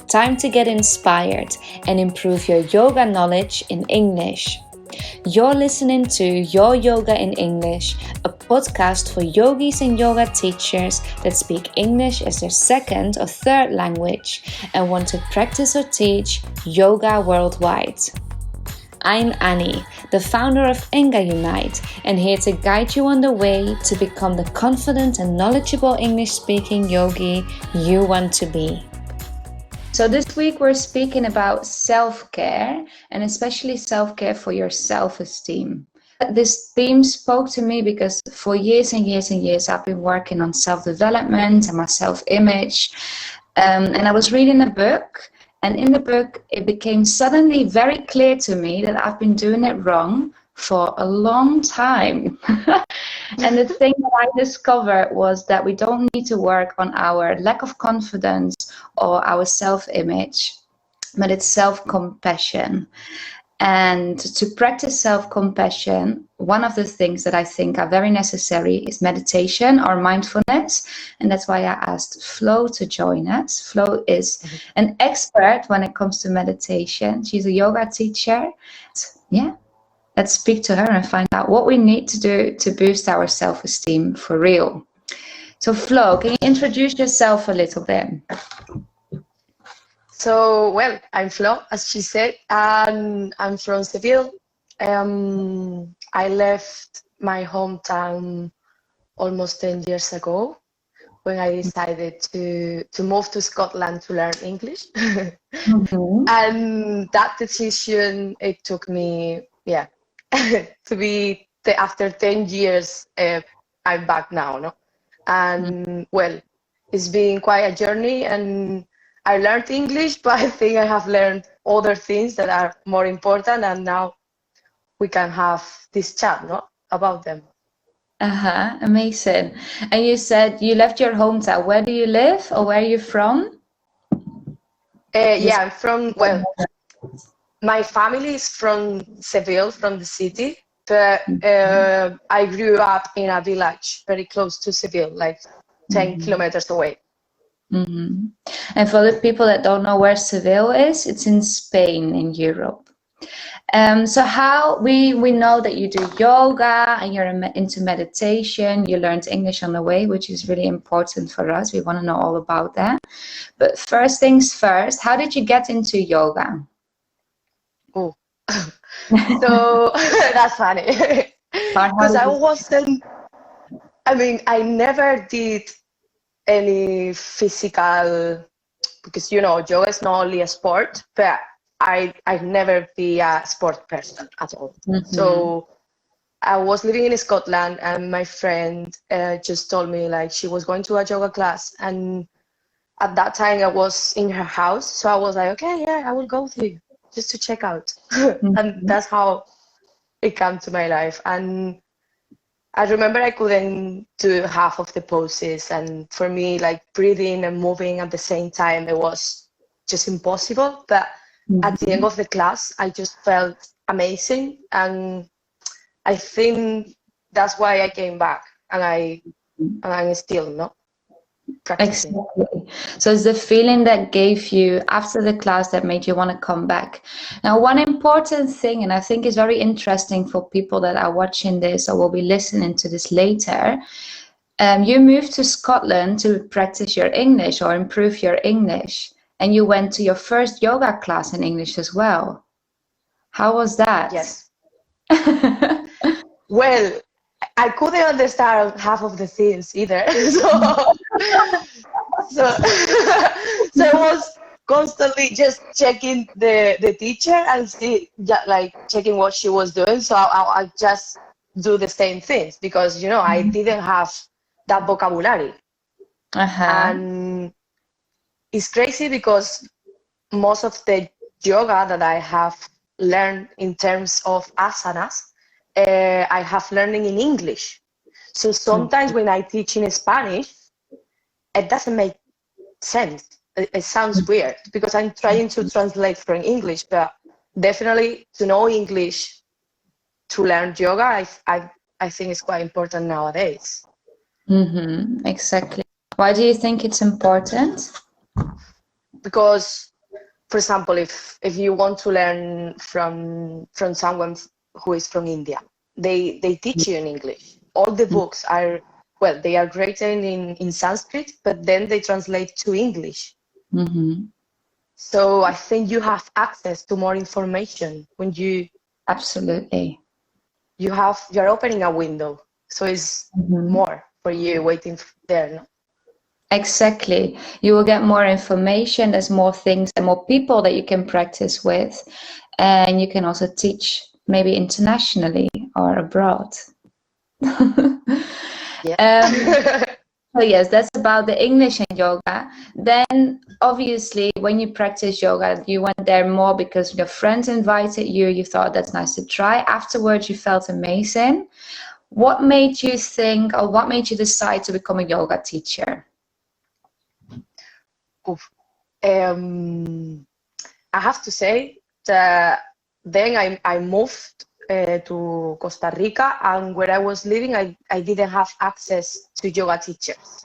Time to get inspired and improve your yoga knowledge in English. You're listening to Your Yoga in English, a podcast for yogis and yoga teachers that speak English as their second or third language and want to practice or teach yoga worldwide. I'm Annie, the founder of Enga Unite, and here to guide you on the way to become the confident and knowledgeable English-speaking yogi you want to be. So this week we're speaking about self-care, and especially self-care for your self-esteem. This theme spoke to me because for years and years and years I've been working on self-development and my self-image, and I was reading a book. And in the book, it became suddenly very clear to me that I've been doing it wrong for a long time. And the thing that I discovered was that we don't need to work on our lack of confidence or our self-image, but it's self-compassion. And to practice self-compassion, one of the things that I think are very necessary is meditation or mindfulness. And that's why I asked Flo to join us. Flo is an expert when it comes to meditation. She's a yoga teacher. Yeah, let's speak to her and find out what we need to do to boost our self-esteem for real. So Flo, can you introduce yourself a little bit? So, well, I'm Flo, as she said, and I'm from Seville. I left my hometown almost 10 years ago when I decided to move to Scotland to learn English. And that decision, it took me, to be, after 10 years, I'm back now, no? And, well, it's been quite a journey, and I learned English, but I think I have learned other things that are more important, and now we can have this chat, no, about them. Amazing. And you said you left your hometown. Where do you live, or where are you from? I'm from, well, my family is from Seville, from the city, but I grew up in a village very close to Seville, like 10 kilometers away. And for the people that don't know where Seville is, it's in Spain, in Europe. So how we know that you do yoga and you're into meditation, you learned English on the way, which is really important for us. We want to know all about that. But first things first, how did you get into yoga? Oh, so that's funny. Because I never did any physical, because yoga is not only a sport, but I've never be a sport person at all. So I was living in Scotland, and my friend just told me like she was going to a yoga class, and at that time I was in her house, so I was like, okay, yeah, I will go with you just to check out. And that's how it came to my life. And I remember I couldn't do half of the poses, and for me, like breathing and moving at the same time, it was just impossible. But at the end of the class, I just felt amazing, and I think that's why I came back, and I'm still not practicing. Exactly. So it's the feeling that gave you after the class that made you want to come back. Now, one important thing, and I think is very interesting for people that are watching this or will be listening to this later, you moved to Scotland to practice your English or improve your English, and you went to your first yoga class in English as well. How was that? Yes. Well, I couldn't understand half of the things either. So I was constantly just checking the teacher and see, like checking what she was doing. So I just do the same things because, I didn't have that vocabulary. And it's crazy because most of the yoga that I have learned in terms of asanas, I have learning in English. So sometimes when I teach in Spanish, it doesn't make sense. It sounds weird because I'm trying to translate from English, but definitely to know English to learn yoga, I think it's quite important nowadays. Exactly. Why do you think it's important? Because for example, if you want to learn from someone who is from India, they teach you in English. All the books are, well, they are written in Sanskrit, but then they translate to English. So I think you have access to more information when Absolutely. you're opening a window. So it's more for you waiting there. No? Exactly. You will get more information. There's more things and more people that you can practice with. And you can also teach maybe internationally or abroad. Yeah. So yes, that's about the English and yoga. Then obviously when you practice yoga, you went there more because your friends invited you, you thought that's nice to try. Afterwards, you felt amazing. What made you think, or what made you decide to become a yoga teacher? Oof. I have to say that then I moved to Costa Rica, and where I was living, I didn't have access to yoga teachers.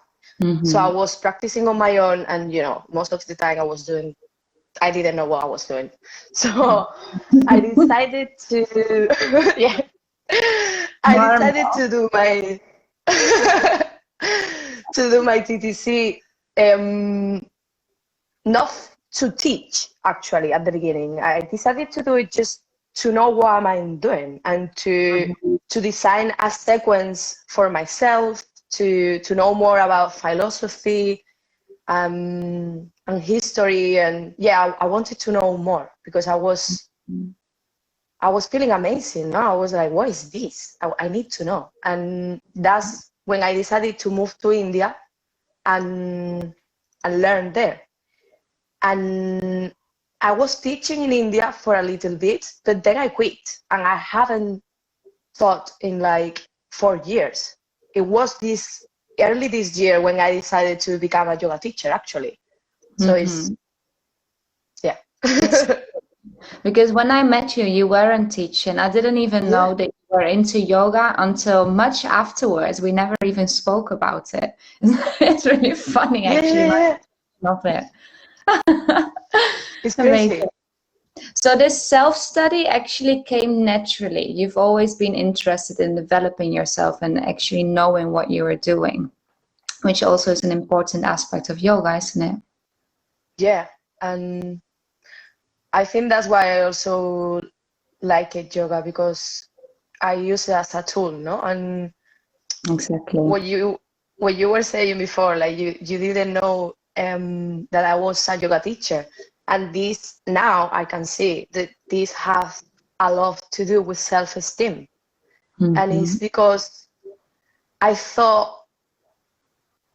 So I was practicing on my own, and most of the time I didn't know what I was doing. So I decided to, yeah, I decided to do my TTC, not to teach actually at the beginning. I decided to do it just to know what am I doing and to design a sequence for myself, to know more about philosophy and history, and I wanted to know more because I was feeling amazing. No, I was like, what is this? I need to know. And that's when I decided to move to India and learn there. And I was teaching in India for a little bit, but then I quit, and I haven't taught in like 4 years. It was early this year when I decided to become a yoga teacher, actually. So it's, yeah. Because when I met you, you weren't teaching. I didn't even know that you were into yoga until much afterwards. We never even spoke about it. It's really funny, actually. Yeah. Love it. It's Amazing. crazy. So this self-study actually came naturally. You've always been interested in developing yourself and actually knowing what you were doing, which also is an important aspect of yoga, isn't it? Yeah. And I think that's why I also like it, yoga, because I use it as a tool, no? And Exactly. what you were saying before, like you didn't know that I was a yoga teacher, and this now I can see that this has a lot to do with self-esteem, and it's because I thought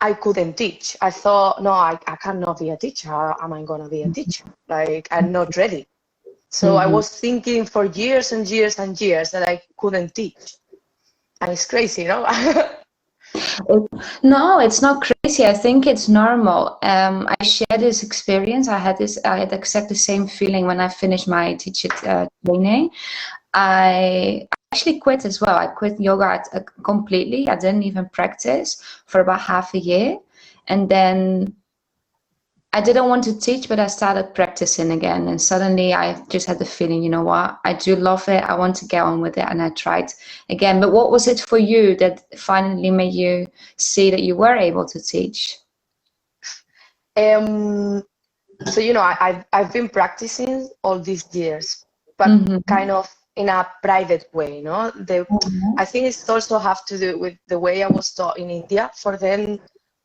I couldn't teach. I thought, no, I cannot be a teacher. How am I gonna be a teacher? Like, I'm not ready. So I was thinking for years and years and years that I couldn't teach, and it's crazy, no? No, it's not crazy. I think it's normal. I share this experience. I had exactly the same feeling when I finished my teacher training. I actually quit as well. I quit yoga completely. I didn't even practice for about half a year. And then I didn't want to teach, but I started practicing again. And suddenly I just had the feeling, you know what, I do love it. I want to get on with it. And I tried again. But what was it for you that finally made you see that you were able to teach? So, I've been practicing all these years, but kind of in a private way, no? I think it's also have to do with the way I was taught in India. For them,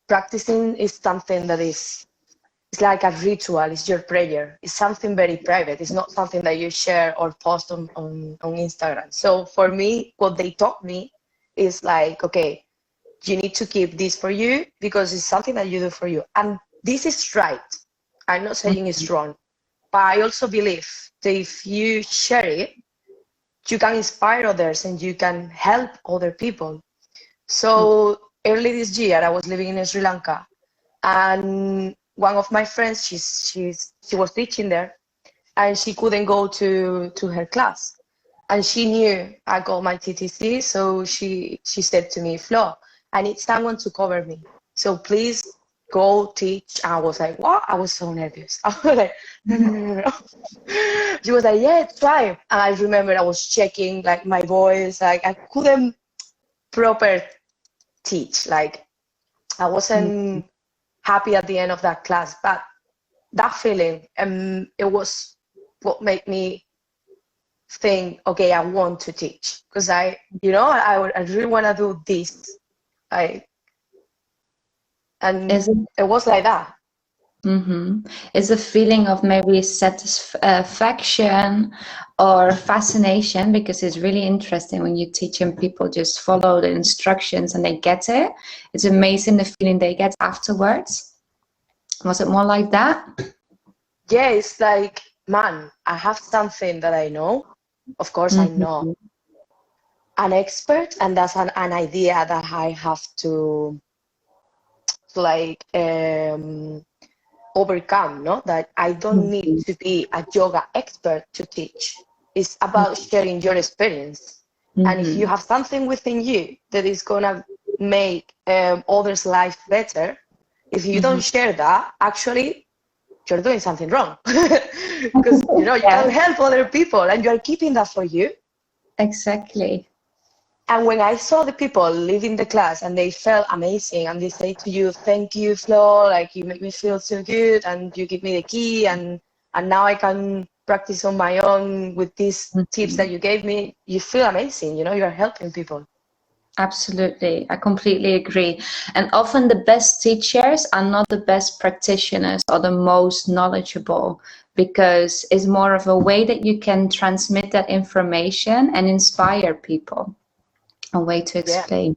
practicing is something that it's like a ritual. It's your prayer. It's something very private. It's not something that you share or post on Instagram. So for me, what they taught me is like, okay, you need to keep this for you because it's something that you do for you. And this is right. I'm not saying it's wrong. But I also believe that if you share it, you can inspire others and you can help other people. So early this year, I was living in Sri Lanka, and one of my friends, she was teaching there, and she couldn't go to her class, and she knew I got my TTC, so she said to me, Flo, I need someone to cover me, so please go teach. I was like, what? I was so nervous. I was like, no, no, no, no, no. She was like, yeah, try. And I remember I was checking like my voice, like I couldn't proper teach. Like I wasn't happy at the end of that class, but that feeling, it was what made me think, okay, I want to teach because I really want to do this. And Is it, it was like that. is a feeling of maybe satisfaction or fascination, because it's really interesting when you're teaching people just follow the instructions and they get it. It's amazing the feeling they get afterwards. Was it more like that? Yeah, it's like, man, I have something that I know. Of course, I'm not an expert, and that's an idea that I have to like overcome, no? That I don't need to be a yoga expert to teach. It's about sharing your experience. And if you have something within you that is gonna make others' life better, if you don't share that, actually you're doing something wrong. Because you can help other people and you're keeping that for you. Exactly. And when I saw the people leaving the class and they felt amazing and they say to you, thank you, Flo, like you make me feel so good and you give me the key and now I can practice on my own with these tips that you gave me, you feel amazing, you're helping people. Absolutely. I completely agree. And often the best teachers are not the best practitioners or the most knowledgeable, because it's more of a way that you can transmit that information and inspire people. A way to explain.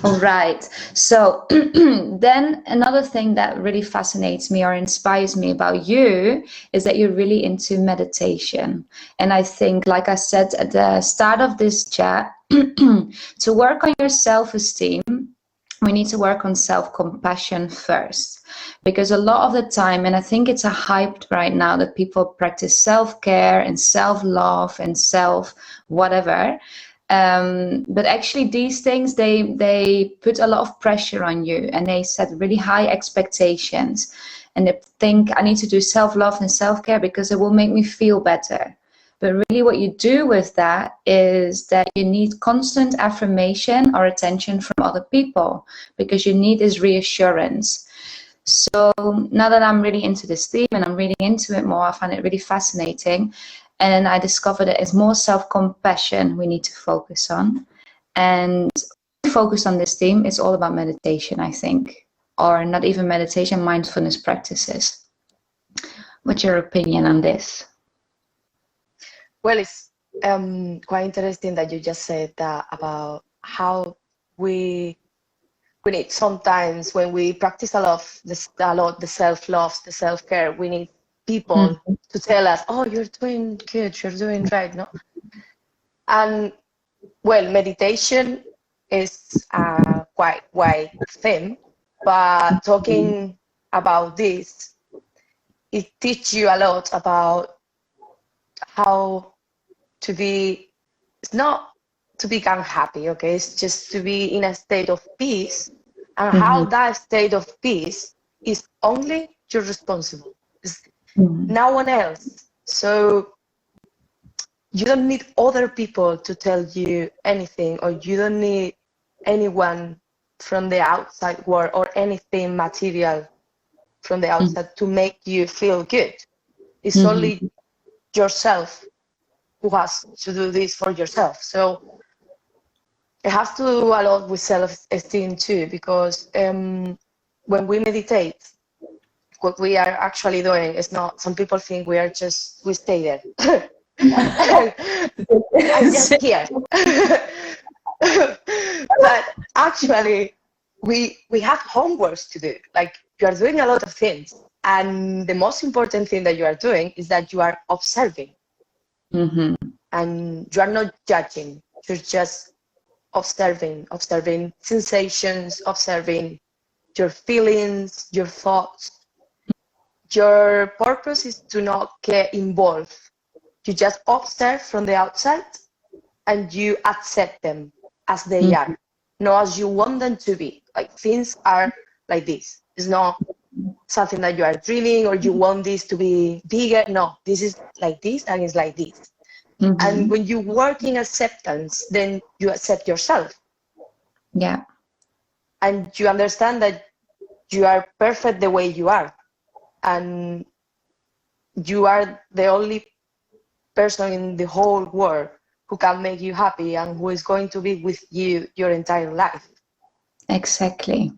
All right. So then another thing that really fascinates me or inspires me about you is that you're really into meditation. And I think, like I said at the start of this chat, to work on your self-esteem, we need to work on self-compassion first, because a lot of the time, and I think it's a hype right now that people practice self-care and self-love and self whatever. But actually these things, they put a lot of pressure on you and they set really high expectations, and they think I need to do self-love and self-care because it will make me feel better. But really what you do with that is that you need constant affirmation or attention from other people, because you need this reassurance. So now that I'm really into this theme and I'm reading into it more, I find it really fascinating. And I discovered that it's more self-compassion we need to focus on. And focus on this theme, it's all about meditation, I think. Or not even meditation, mindfulness practices. What's your opinion on this? Well, it's quite interesting that you just said that about how we need sometimes when we practice a lot the self-love, the self-care, we need people to tell us, oh, you're doing good, you're doing right, no? And well, meditation is a quite wide theme, but talking about this, it teaches you a lot about how to be, it's not to become happy, okay? It's just to be in a state of peace, and how that state of peace is only you're responsible. It's no one else. So you don't need other people to tell you anything, or you don't need anyone from the outside world or anything material from the outside to make you feel good. It's only yourself who has to do this for yourself. So it has to do a lot with self-esteem too, because when we meditate, what we are actually doing is not, some people think we stay there. I'm just here. But actually, we have homeworks to do. Like, you are doing a lot of things. And the most important thing that you are doing is that you are observing. And you are not judging. You're just observing sensations, observing your feelings, your thoughts. Your purpose is to not get involved. You just observe from the outside and you accept them as they are, not as you want them to be. Like, things are like this. It's not something that you are dreaming or you want this to be bigger. No, this is like this and it's like this. And when you work in acceptance, then you accept yourself. Yeah. And you understand that you are perfect the way you are. And you are the only person in the whole world who can make you happy and who is going to be with you your entire life. Exactly.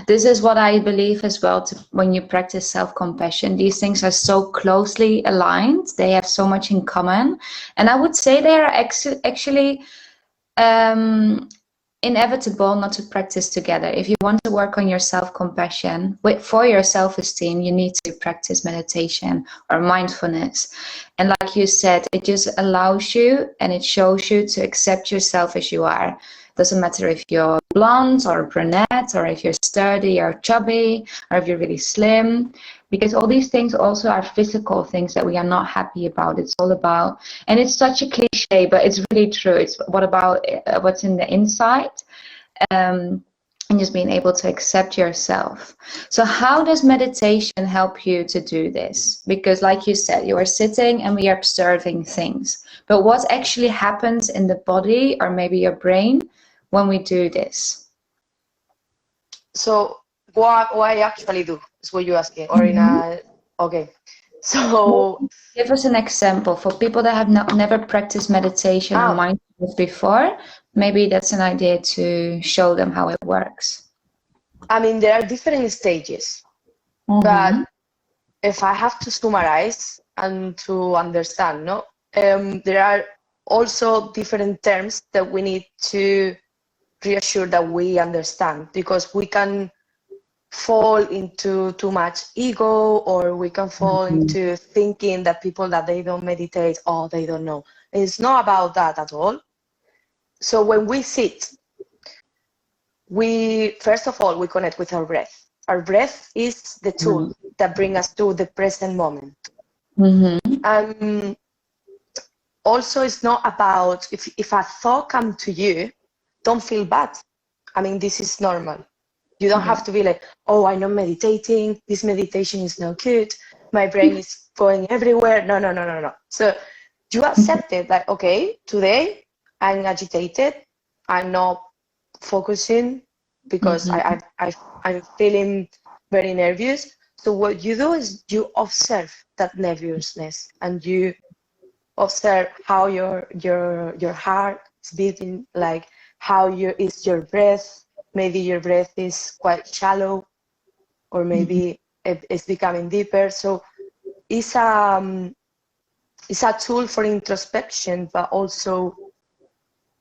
This is what I believe as well, when you practice self-compassion. These things are so closely aligned. They have so much in common. And I would say they are actually inevitable not to practice together. If you want to work on your self-compassion for your self-esteem, you need to practice meditation or mindfulness. And like you said, it just allows you and it shows you to accept yourself as you are. Doesn't matter if you're blonde or brunette, or if you're sturdy or chubby, or if you're really slim, because all these things also are physical things that we are not happy about. It's all about, and it's such a cliche, but it's really true. It's what about what's in the inside, and just being able to accept yourself. So how does meditation help you to do this? Because like you said, you are sitting and we are observing things, but what actually happens in the body or maybe your brain when we do this? So what I actually do is what you're asking, or in a, okay. So give us an example for people that have never practiced meditation or mindfulness before. Maybe that's an idea to show them how it works. I mean, there are different stages, but if I have to summarize and to understand, no, there are also different terms that we need to reassure that we understand, because we can fall into too much ego, or we can fall into thinking that people that they don't meditate, oh, they don't know. It's not about that at all. So when we sit, first of all, we connect with our breath. Our breath is the tool that brings us to the present moment. Also, it's not about, if a thought comes to you, don't feel bad. I mean, this is normal. You don't have to be like, oh, I'm not meditating. This meditation is no good. My brain is going everywhere. No. So you accept it, like, okay, today I'm agitated. I'm not focusing because I'm feeling very nervous. So what you do is you observe that nervousness, and you observe how your heart is beating, like how is your breath. Maybe your breath is quite shallow, or maybe it's becoming deeper. So it's a tool for introspection, but also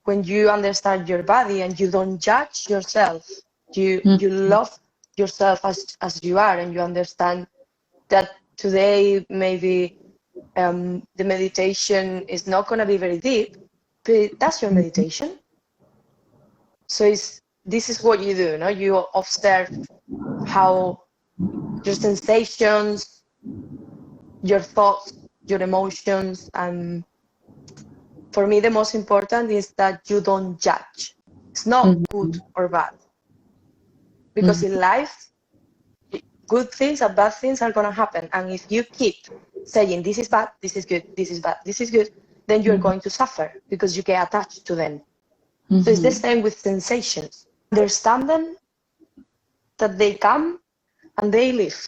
when you understand your body and you don't judge yourself, you love yourself as you are, and you understand that today maybe the meditation is not going to be very deep, but that's your meditation. So this is what you do, no? You observe how your sensations, your thoughts, your emotions, and for me the most important is that you don't judge. It's not good or bad, because in life good things and bad things are going to happen, and if you keep saying this is bad, this is good, this is bad, this is good, then you're going to suffer because you get attached to them. So it's the same with sensations. Understand them, that they come and they leave.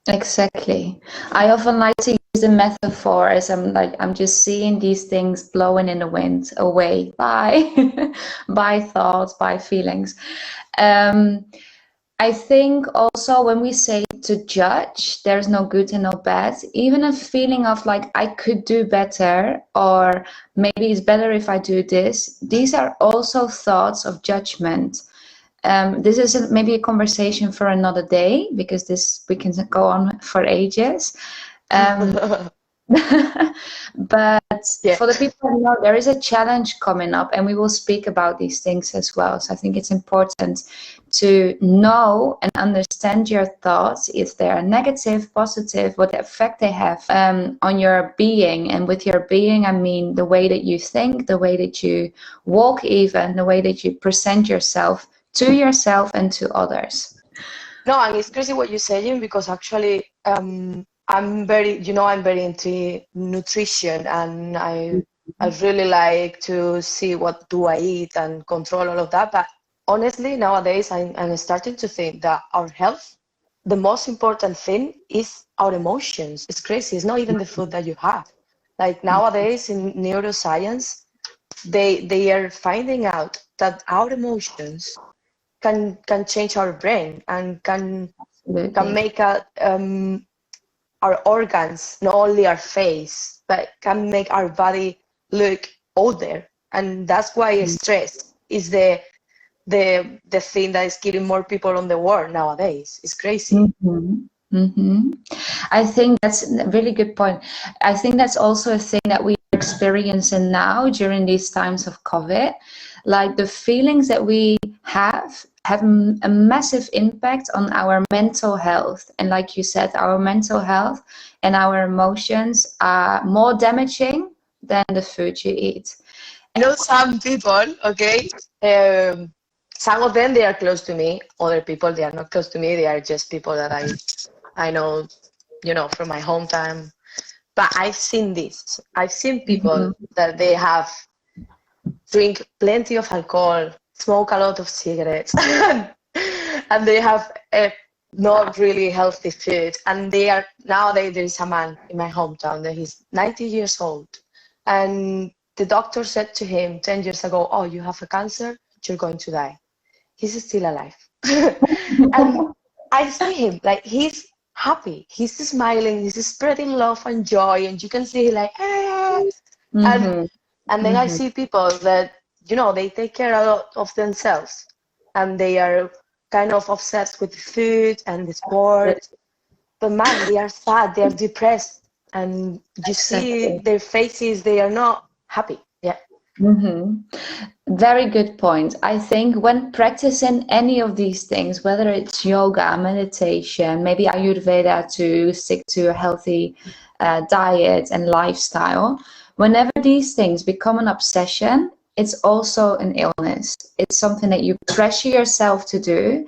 Exactly. I often like to use the metaphor as I'm just seeing these things blowing in the wind away by thoughts, by feelings. I think also when we say to judge, there's no good and no bad. Even a feeling of like, I could do better, or maybe it's better if I do this. These are also thoughts of judgment. This is maybe a conversation for another day, because we can go on for ages. But for the people who know, there is a challenge coming up, and we will speak about these things as well. So I think it's important to know and understand your thoughts, if they are negative, positive, what effect they have on your being. And with your being, I mean the way that you think, the way that you walk, even the way that you present yourself to yourself and to others. No, and it's crazy what you're saying, because actually, I'm very, I'm very into nutrition, and I really like to see what do I eat and control all of that. But honestly, nowadays, I'm starting to think that our health, the most important thing is our emotions. It's crazy. It's not even the food that you have. Like nowadays in neuroscience, they are finding out that our emotions can change our brain, and can make our organs, not only our face, but can make our body look older. And that's why stress is the thing that is killing more people on the world nowadays. It's crazy. I think that's a really good point. I think that's also a thing that we are experiencing now during these times of COVID. Like the feelings that we have a massive impact on our mental health. And like you said, our mental health and our emotions are more damaging than the food you eat. Some people, okay, some of them, they are close to me. Other people, they are not close to me. They are just people that I know, from my hometown. But I've seen this. I've seen people that they have drink plenty of alcohol, smoke a lot of cigarettes, and they have not really healthy food. And nowadays, there is a man in my hometown that he's 90 years old, and the doctor said to him 10 years ago, "Oh, you have a cancer, you're going to die." He's still alive. And I see him, like, he's happy, he's smiling, he's spreading love and joy, and you can see like, and then I see people that, they take care a lot of themselves, and they are kind of obsessed with food and the sport. But man, they are sad, they are depressed, and you see their faces, they are not happy. Yeah. Very good point. I think when practicing any of these things, whether it's yoga, meditation, maybe Ayurveda to stick to a healthy diet and lifestyle, whenever these things become an obsession, it's also an illness. It's something that you pressure yourself to do.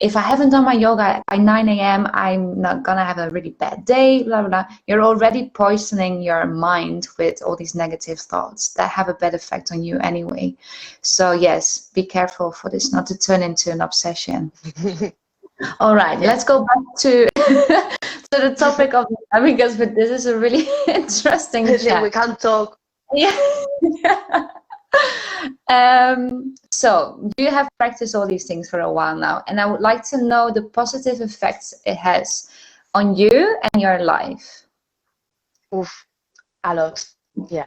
If I haven't done my yoga by 9 a.m., I'm not going to have a really bad day, blah, blah, blah. You're already poisoning your mind with all these negative thoughts that have a bad effect on you anyway. So yes, be careful for this not to turn into an obsession. All right, let's go back to to the topic of, because this is a really interesting chat. We can't talk. Yeah. So you have practiced all these things for a while now, and I would like to know the positive effects it has on you and your life. Oof, a lot. Yeah.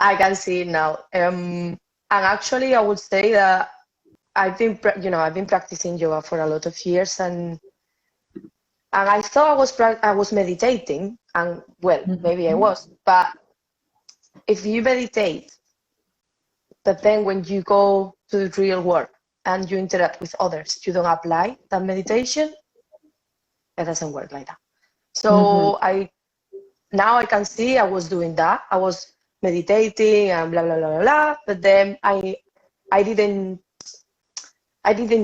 I can see it now. And actually, I would say that I've been practicing yoga for a lot of years, and I thought I was meditating, and well, maybe I was, but if you meditate, but then when you go to the real world and you interact with others, you don't apply that meditation, it doesn't work like that. So now I can see I was doing that. I was meditating and blah, blah, blah, blah, blah, but then I didn't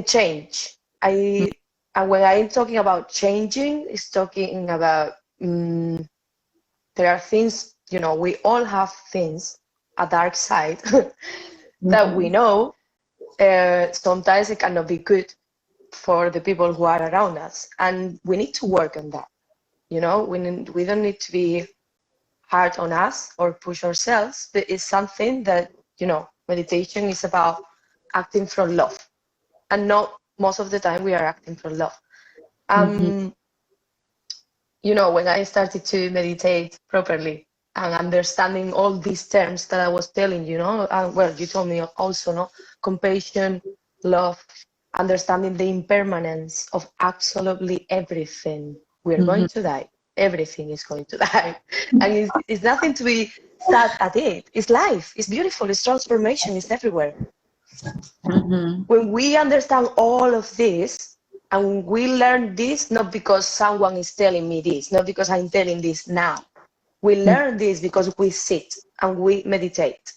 change. And when I'm talking about changing, it's talking about, there are things, we all have things, a dark side, that we know sometimes it cannot be good for the people who are around us, and we need to work on that. We don't need to be hard on us or push ourselves, but it's something that, meditation is about acting from love, and not most of the time we are acting from love. When I started to meditate properly and understanding all these terms that I was telling you, and well, you told me also, no, compassion, love, understanding the impermanence of absolutely everything. We're going to die. Everything is going to die. And it's nothing to be sad at it. It's life. It's beautiful. It's transformation. It's everywhere. When we understand all of this, and we learn this not because someone is telling me this, not because I'm telling this now. We learn this because we sit and we meditate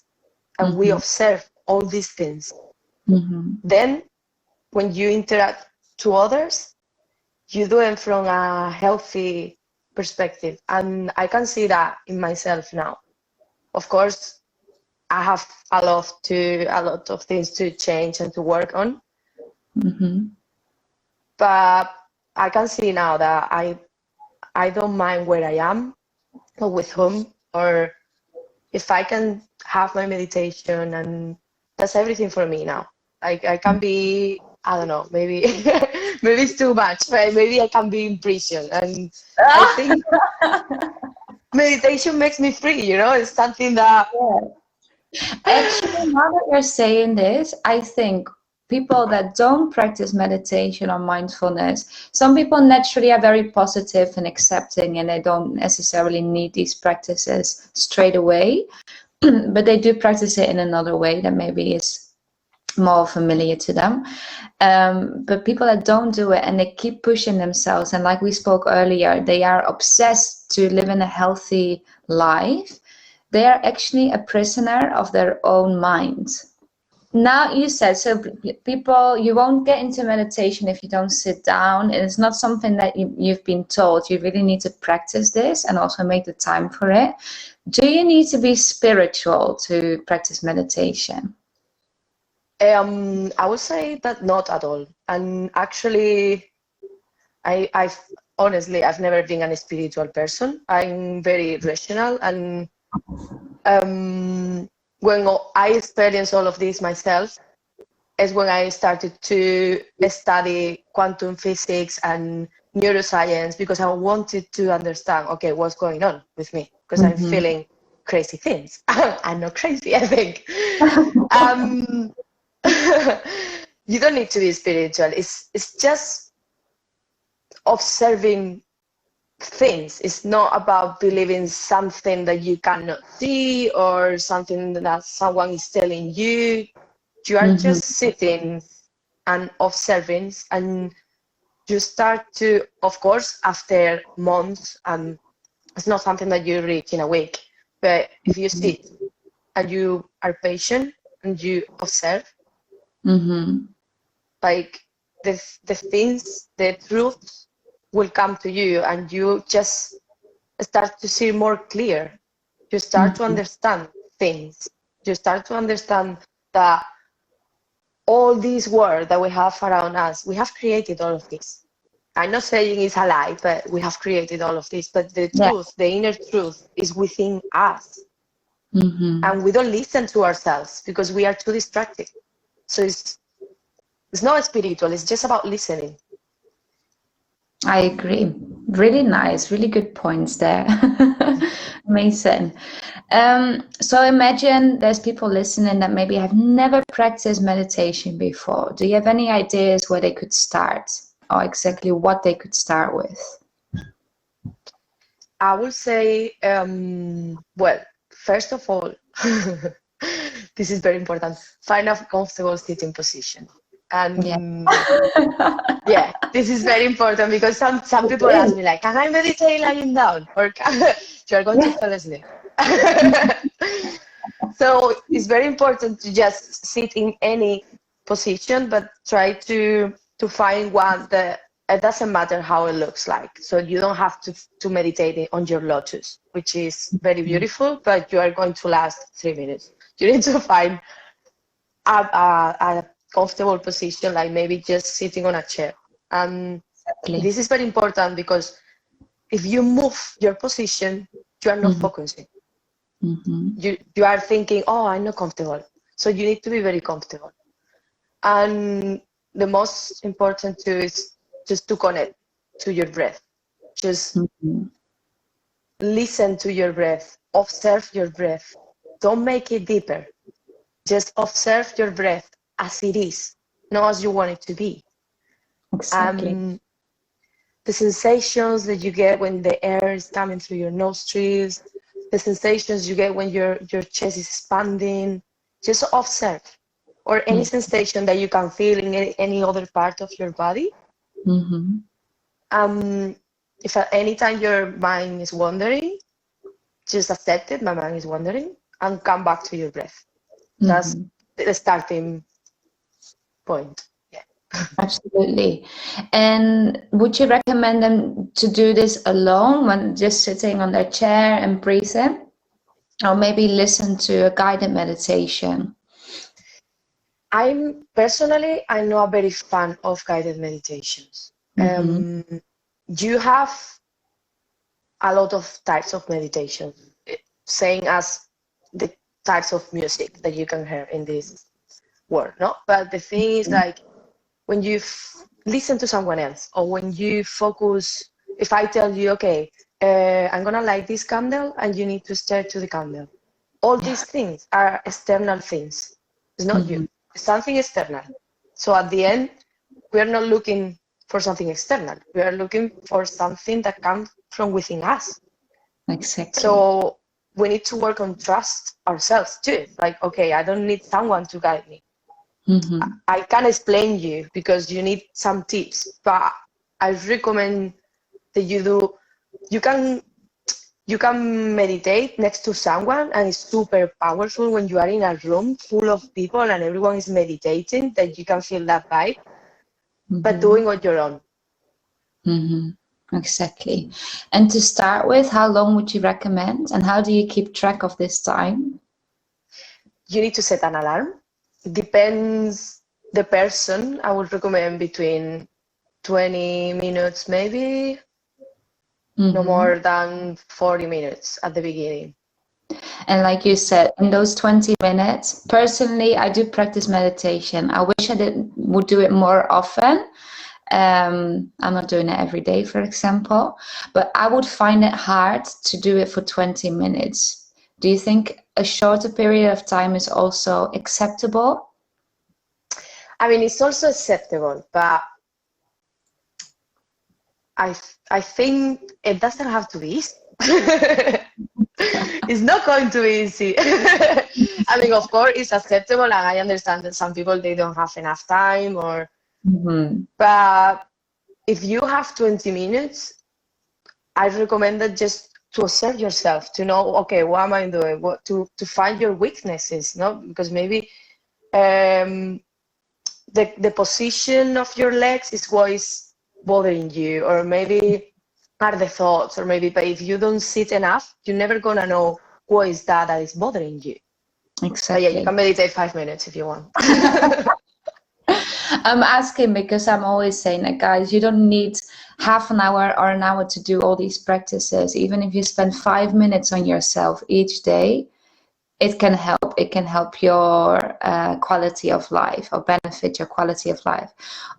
and we observe all these things. Then when you interact to others, you do it from a healthy perspective. And I can see that in myself now. Of course, I have a lot of things to change and to work on. But I can see now that I don't mind where I am or with whom, or if I can have my meditation, and that's everything for me now. I can be, I don't know, maybe maybe it's too much, but maybe I can be in prison. And I think meditation makes me free, it's something that Actually, now that you're saying this, I think people that don't practice meditation or mindfulness, some people naturally are very positive and accepting, and they don't necessarily need these practices straight away, but they do practice it in another way that maybe is more familiar to them. But people that don't do it and they keep pushing themselves, and like we spoke earlier, they are obsessed to live in a healthy life. They are actually a prisoner of their own mind. Now you said, so people, you won't get into meditation if you don't sit down. And it's not something that you've been told. You really need to practice this and also make the time for it. Do you need to be spiritual to practice meditation? I would say that not at all. And actually, I've honestly, I've never been a spiritual person. I'm very rational, and when I experienced all of this myself is when I started to study quantum physics and neuroscience, because I wanted to understand, okay, what's going on with me, because I'm feeling crazy things. I'm not crazy, I think. You don't need to be spiritual. It's just observing things. It's not about believing something that you cannot see or something that someone is telling you. You are just sitting and observing, and you start to, of course, after months, it's not something that you reach in a week, but if you sit and you are patient and you observe, like the things, the truths will come to you, and you just start to see more clear. You start to understand things. You start to understand that all this world that we have around us, we have created all of this. I'm not saying it's a lie, but we have created all of this. But the truth, the inner truth, is within us. And we don't listen to ourselves because we are too distracted. So it's not spiritual, it's just about listening. I agree. Really nice, really good points there. Amazing. So imagine there's people listening that maybe have never practiced meditation before. Do you have any ideas where they could start, or exactly what they could start with? I would say, well, first of all, this is very important. Find a comfortable sitting position. And yeah, this is very important, because some people ask me, like, can I meditate lying down? Or you're going to fall asleep. So it's very important to just sit in any position, but try to find one that it doesn't matter how it looks like. So you don't have to meditate on your lotus, which is very beautiful, but you are going to last 3 minutes. You need to find a comfortable position, like maybe just sitting on a chair. This is very important, because if you move your position, you are not focusing. You are thinking, oh, I'm not comfortable. So you need to be very comfortable. And the most important too is just to connect to your breath. Just listen to your breath, observe your breath. Don't make it deeper. Just observe your breath as it is, not as you want it to be. Exactly. The sensations that you get when the air is coming through your nostrils, the sensations you get when your chest is expanding, just observe. Or any sensation that you can feel in any other part of your body. If at any time your mind is wandering, just accept it, my mind is wandering, and come back to your breath. That's the starting point. Yeah. Absolutely. And would you recommend them to do this alone when just sitting on their chair and breathing? Or maybe listen to a guided meditation? I'm not a very fan of guided meditations. You have a lot of types of meditation, same as the types of music that you can hear in this world, no? But the thing is, like, when you listen to someone else, or when you focus, if I tell you, okay, I'm gonna light this candle and you need to stare to the candle, all these things are external things. It's not you. It's something external. So at the end, we are not looking for something external. We are looking for something that comes from within us. Exactly. So we need to work on trust ourselves too. Like, okay, I don't need someone to guide me. I can explain you because you need some tips, but I recommend that you can meditate next to someone, and it's super powerful when you are in a room full of people and everyone is meditating, that you can feel that vibe, but doing on your own. Exactly. And to start with, how long would you recommend, and how do you keep track of this time? You need to set an alarm. Depends the person. I would recommend between 20 minutes, maybe no more than 40 minutes at the beginning. And like you said, in those 20 minutes, personally, I do practice meditation. I wish would do it more often. I'm not doing it every day, for example, but I would find it hard to do it for 20 minutes. Do you think a shorter period of time is also acceptable? I mean, it's also acceptable, but I think it doesn't have to be easy. It's not going to be easy. I mean, of course, it's acceptable, and I understand that some people, they don't have enough time, or but if you have 20 minutes, I recommend that just to observe yourself, to know, okay, what am I doing? What to find your weaknesses, no? Because maybe the position of your legs is what is bothering you, or maybe are the thoughts, or maybe, but if you don't sit enough, you're never gonna know what is that is bothering you. Exactly. But yeah, you can meditate 5 minutes if you want. I'm asking because I'm always saying that, guys, you don't need half an hour or an hour to do all these practices. Even if you spend 5 minutes on yourself each day, it can help. It can help your quality of life, or benefit your quality of life.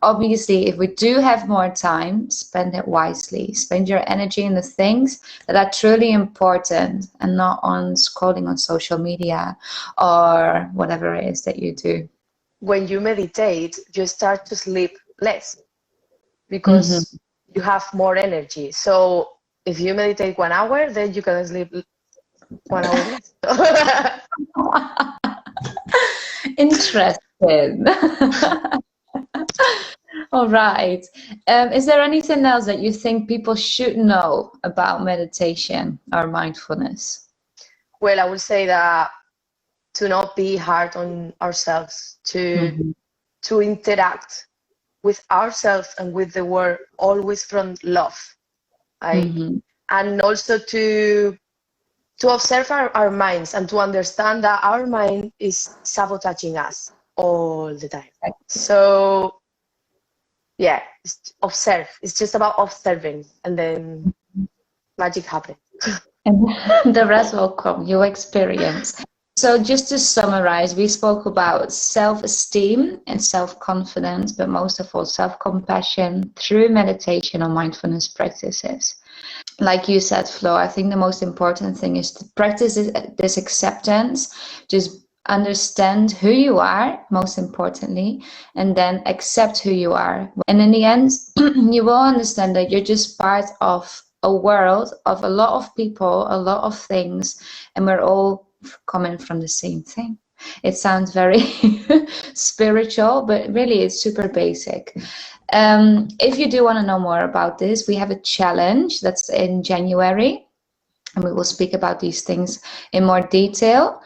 Obviously, if we do have more time, spend it wisely. Spend your energy in the things that are truly important, and not on scrolling on social media or whatever it is that you do. When you meditate, you start to sleep less because you have more energy. So if you meditate 1 hour, then you can sleep 1 hour less. Interesting. All right. Is there anything else that you think people should know about meditation or mindfulness? Well, I would say that to not be hard on ourselves, to interact with ourselves and with the world always from love, and also to observe our minds, and to understand that our mind is sabotaging us all the time. So yeah, observe. It's just about observing, and then magic happens. And the rest will come, your experience. So just to summarize, we spoke about self-esteem and self-confidence, but most of all, self-compassion through meditation or mindfulness practices. Like you said, Flo, I think the most important thing is to practice this acceptance. Just understand who you are, most importantly, and then accept who you are. And in the end, you will understand that you're just part of a world of a lot of people, a lot of things, and we're all coming from the same thing. It sounds very spiritual, but really it's super basic. If you do want to know more about this, we have a challenge that's in January, and we will speak about these things in more detail.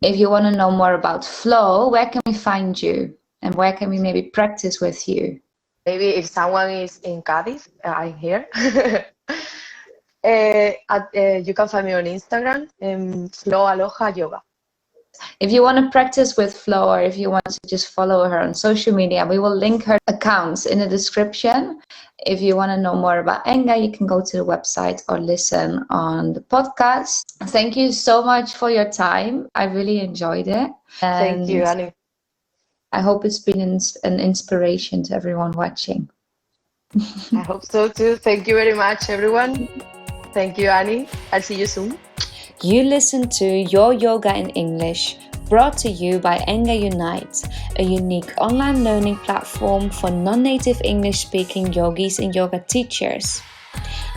If you want to know more about Flo, where can we find you? And where can we maybe practice with you? Maybe if someone is in Cádiz, I'm here. You can find me on Instagram, Flo Aloha Yoga. If you want to practice with Flo, or if you want to just follow her on social media, we will link her accounts in the description. If you want to know more about Enga, you can go to the website or listen on the podcast. Thank you so much for your time. I really enjoyed it. Thank you, Annie. I hope it's been an inspiration to everyone watching. I hope so too. Thank you very much, everyone. Thank you, Annie. I'll see you soon. You listen to Your Yoga in English, brought to you by Enga Unite, a unique online learning platform for non-native English-speaking yogis and yoga teachers.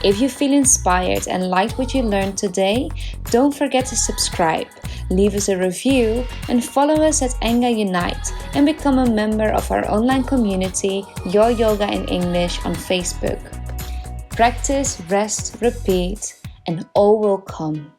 If you feel inspired and liked what you learned today, don't forget to subscribe, leave us a review, and follow us at Enga Unite and become a member of our online community, Your Yoga in English, on Facebook. Practice, rest, repeat, and all will come.